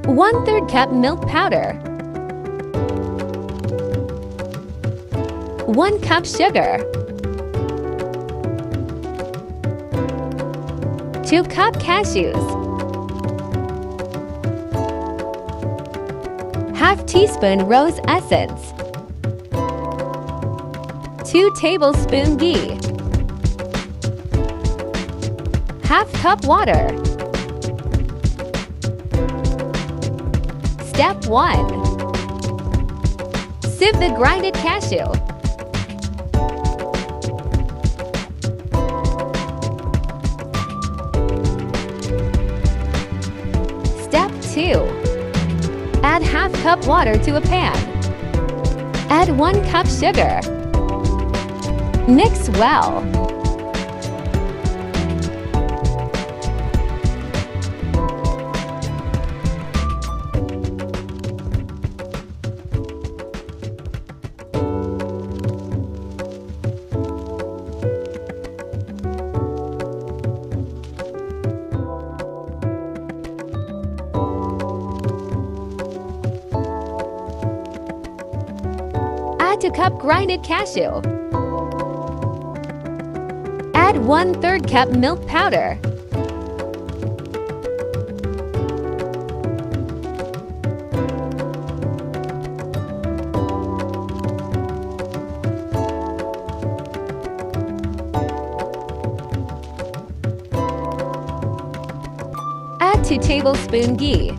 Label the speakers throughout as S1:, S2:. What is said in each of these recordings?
S1: 1/3 cup milk powder, 1 cup sugar, 2 cup cashews, ½ teaspoon rose essence, 2 tablespoon ghee, ½ cup water. Step 1. Sieve the grinded cashew. Step 2. Add ½ cup water to a pan. Add 1 cup sugar. Mix well. Add 2 cup grinded cashew. Add 1/3 cup milk powder. Add 2 tablespoon ghee.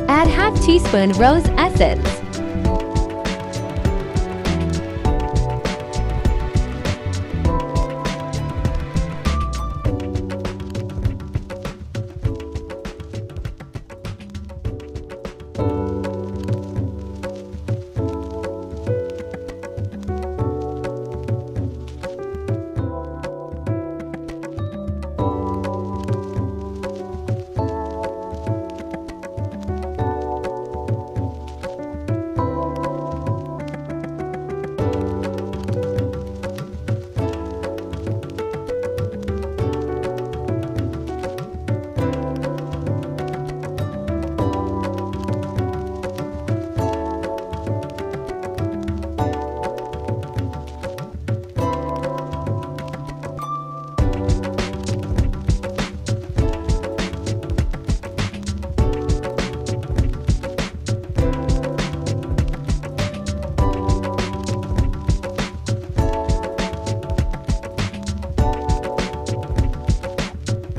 S1: Add ½ teaspoon rose essence.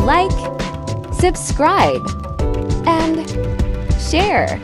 S1: Like, subscribe, and share.